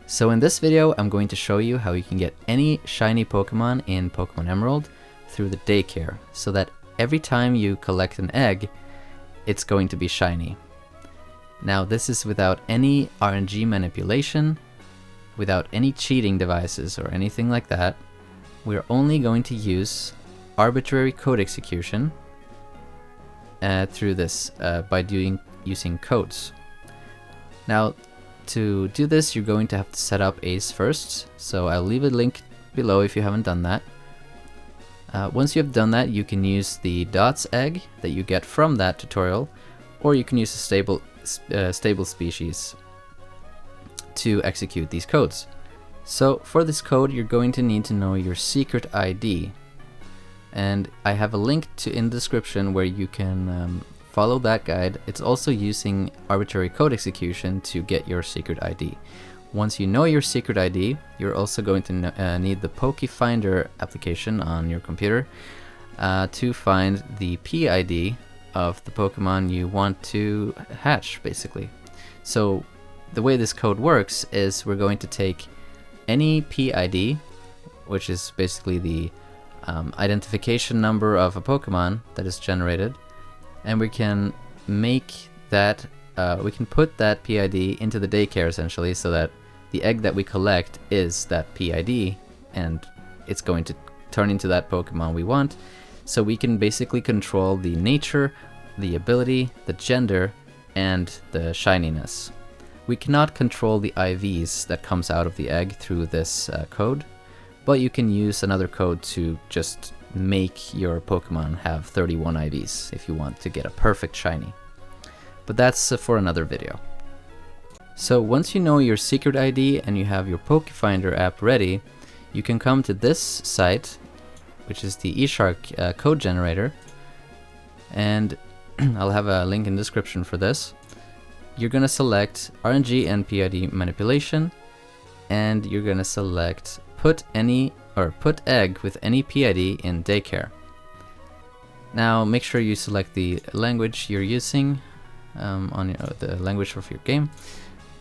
So in this video, I'm going to show you how you can get any shiny Pokemon in Pokemon Emerald through the Daycare, so that every time you collect an egg, it's going to be shiny. Now this is without any RNG manipulation, without any cheating devices or anything like that. We're only going to use arbitrary code execution through this by using codes. Now to do this, you're going to have to set up Ace first, so I'll leave a link below if you haven't done that. Once you have done that, you can use the dots egg that you get from that tutorial, or you can use a stable species to execute these codes. So for this code, you're going to need to know your secret ID, and I have a link in the description where you can follow that guide. It's also using arbitrary code execution to get your secret ID. Once you know your secret ID, you're also going to need the Pokefinder application on your computer to find the PID of the Pokemon you want to hatch, basically. So the way this code works is we're going to take any PID, which is basically the identification number of a Pokemon that is generated, and we can make that, we can put that PID into the Daycare essentially, so that the egg that we collect is that PID, and it's going to turn into that Pokemon we want. So we can basically control the nature, the ability, the gender, and the shininess. We cannot control the IVs that comes out of the egg through this code, but you can use another code to just make your Pokemon have 31 IVs if you want to get a perfect shiny. But that's for another video. So once you know your secret ID and you have your Pokefinder app ready, you can come to this site, which is the eShark code generator, and I'll have a link in the description for this. You're going to select RNG and PID manipulation, and you're going to select put egg with any PID in Daycare. Now make sure you select the language you're using on the language of your game,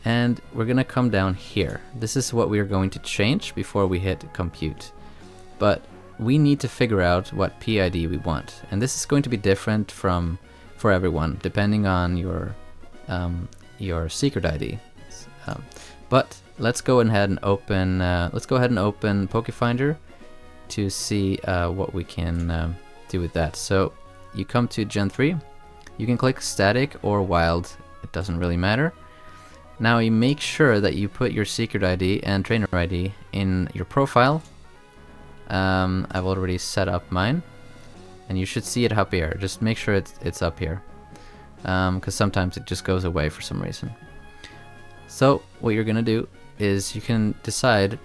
and we're gonna come down here. This is what we're going to change before we hit compute, but we need to figure out what PID we want, and this is going to be different for everyone depending on your secret ID. But let's go ahead and open Pokefinder to see what we can do with that. So you come to Gen 3, you can click static or wild, it doesn't really matter. Now you make sure that you put your secret ID and trainer ID in your profile. I've already set up mine, and you should see it up here. Just make sure it's up here, because sometimes it just goes away for some reason. So what you're gonna do is you can decide,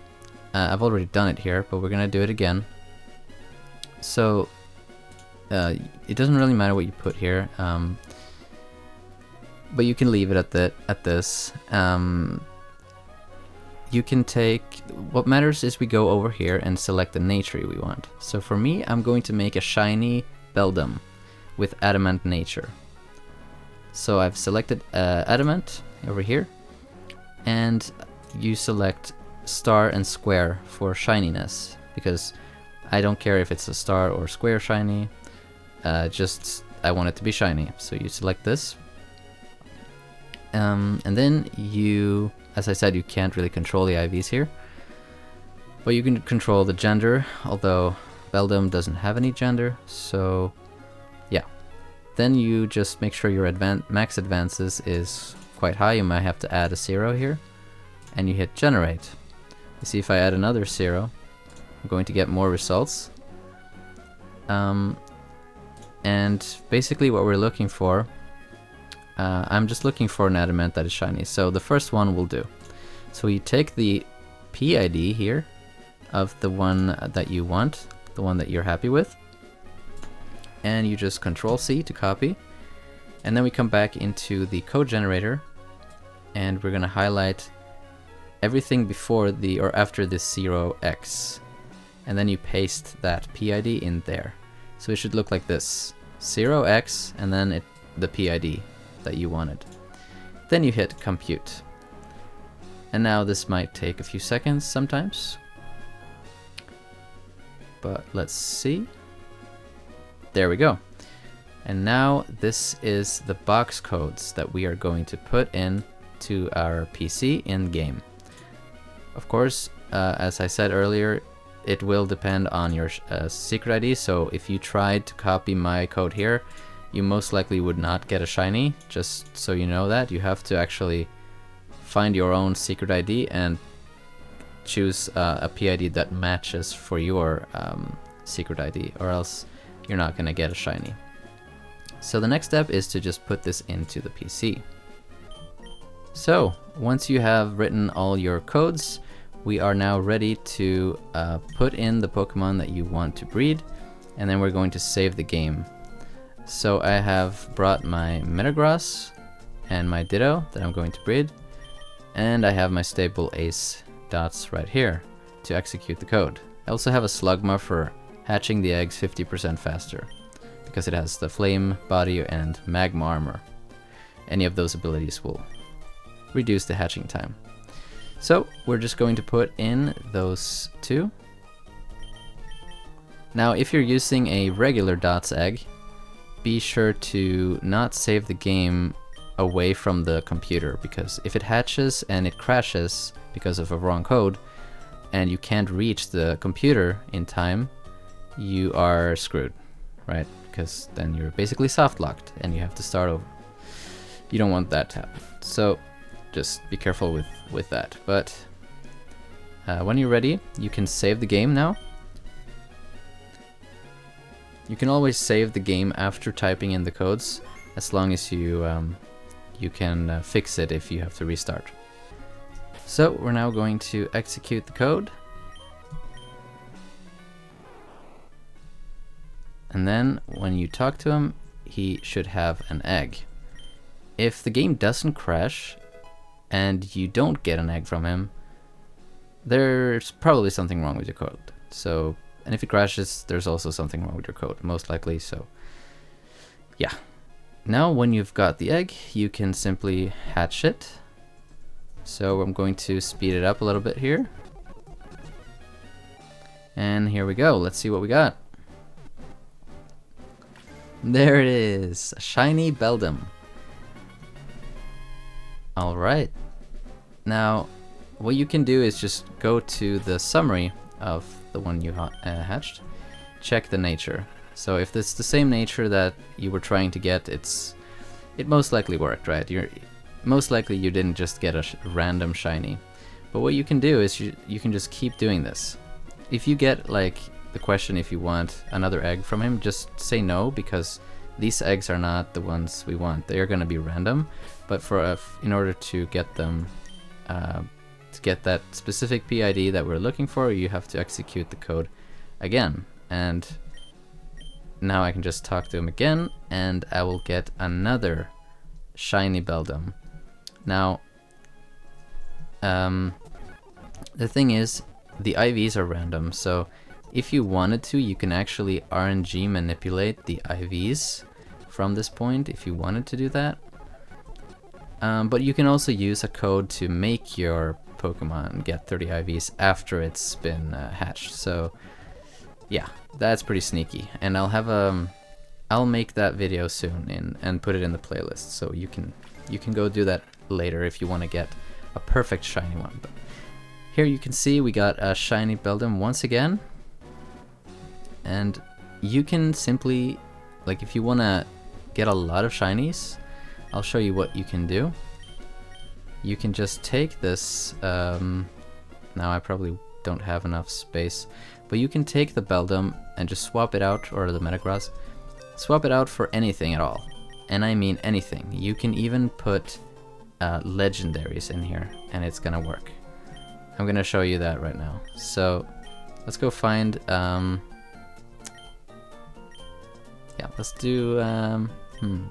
I've already done it here, but we're gonna do it again. So it doesn't really matter what you put here, but you can leave it at this. You can take, what matters is we go over here and select the nature we want. So for me, I'm going to make a shiny Beldum with adamant nature. So I've selected adamant over here, and you select star and square for shininess, because I don't care if it's a star or square shiny, just I want it to be shiny. So you select this, and then you, as I said, you can't really control the IVs here, but you can control the gender, although Beldum doesn't have any gender. So yeah, then you just make sure your max advances is quite high. You might have to add a 0 here, and you hit generate. You see, if I add another 0, I'm going to get more results. And basically what we're looking for, I'm just looking for an adamant that is shiny, so the first one will do. So you take the PID here of the one that you want, the one that you're happy with, and you just Control-C to copy, and then we come back into the code generator, and we're going to highlight everything before the or after the 0x, and then you paste that PID in there. So it should look like this, 0x, and then the PID that you wanted. Then you hit compute. And now this might take a few seconds sometimes. But let's see. There we go. And now this is the box codes that we are going to put in to our PC in game. Of course, as I said earlier, it will depend on your secret ID. So if you tried to copy my code here, you most likely would not get a shiny. Just so you know that, you have to actually find your own secret ID and choose a PID that matches for your secret ID, or else you're not gonna get a shiny. So the next step is to just put this into the PC. So once you have written all your codes, we are now ready to put in the Pokemon that you want to breed, and then we're going to save the game. So I have brought my Metagross and my Ditto that I'm going to breed, and I have my stable Ace dots right here to execute the code. I also have a Slugma for hatching the eggs 50% faster, because it has the Flame Body and Magma Armor. Any of those abilities will reduce the hatching time. So we're just going to put in those two. Now if you're using a regular dots egg, be sure to not save the game away from the computer, because if it hatches and it crashes because of a wrong code and you can't reach the computer in time, you are screwed, right? Because then you're basically soft locked and you have to start over. You don't want that to happen. So just be careful with that. But when you're ready, you can save the game now. You can always save the game after typing in the codes, as long as you you can fix it if you have to restart. So we're now going to execute the code. And then when you talk to him, he should have an egg. If the game doesn't crash and you don't get an egg from him, there's probably something wrong with your code. So, and if it crashes, there's also something wrong with your code, most likely. So yeah. Now when you've got the egg, you can simply hatch it. So I'm going to speed it up a little bit here. And here we go. Let's see what we got. There it is, a shiny Beldum. Alright. Now, what you can do is just go to the summary of the one you hatched, check the nature. So if it's the same nature that you were trying to get, it most likely worked, right? Most likely you didn't just get a random shiny. But what you can do is you can just keep doing this. If you get like the question if you want another egg from him, just say no, because these eggs are not the ones we want. They are going to be random, but for in order to get them, to get that specific PID that we're looking for, you have to execute the code again. And now I can just talk to him again, and I will get another shiny Beldum. Now, the thing is, the IVs are random, so if you wanted to, you can actually RNG manipulate the IVs from this point if you wanted to do that. But you can also use a code to make your Pokemon get 30 IVs after it's been hatched. So yeah, that's pretty sneaky. And I'll make that video soon and put it in the playlist, so you can go do that later if you want to get a perfect shiny one. But here you can see we got a shiny Beldum once again. And you can simply, like, if you want to get a lot of shinies, I'll show you what you can do. You can just take this, now I probably don't have enough space, but you can take the Beldum and just swap it out, or the Metagross, swap it out for anything at all. And I mean anything. You can even put legendaries in here, and it's gonna work. I'm gonna show you that right now. So let's go find, yeah, let's do,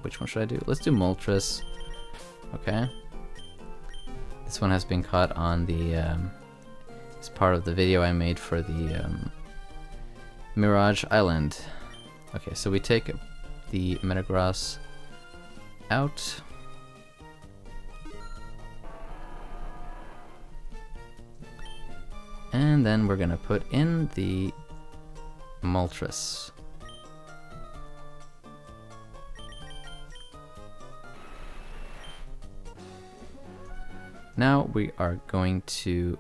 which one should I do? Let's do Moltres. Okay. This one has been caught on the, it's part of the video I made for the Mirage Island. Okay, so we take the Metagross out. And then we're gonna put in the Moltres. Now we are going to,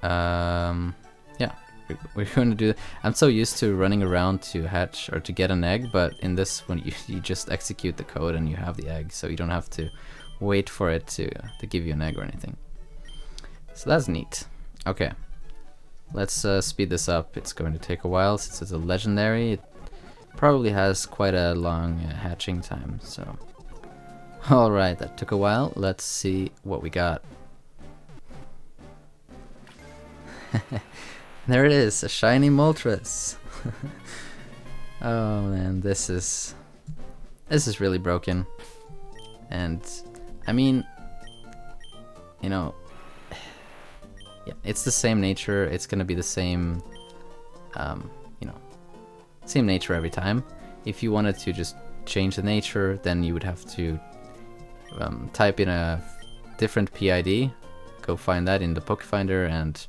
yeah, we're going to do. I'm so used to running around to hatch or to get an egg, but in this one you just execute the code and you have the egg, so you don't have to wait for it to give you an egg or anything. So that's neat. Okay, let's speed this up. It's going to take a while since it's a legendary. It probably has quite a long hatching time, so. Alright, that took a while. Let's see what we got. There it is, a shiny Moltres. Oh man, this is really broken. And I mean, you know, yeah, it's the same nature. It's gonna be the same, you know, same nature every time. If you wanted to just change the nature, then you would have to type in a different PID, go find that in the Pokefinder, and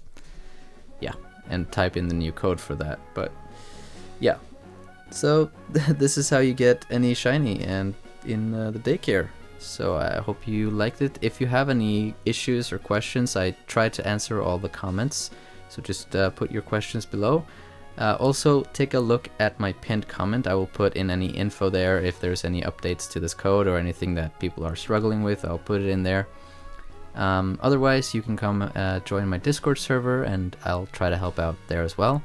yeah, and type in the new code for that. But yeah, so this is how you get any shiny and in the Daycare. So I hope you liked it. If you have any issues or questions, I try to answer all the comments, so just put your questions below. Also, take a look at my pinned comment. I will put in any info there. If there's any updates to this code or anything that people are struggling with, I'll put it in there. Otherwise, you can come join my Discord server and I'll try to help out there as well.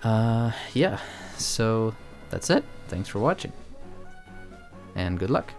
Yeah, so that's it. Thanks for watching and good luck.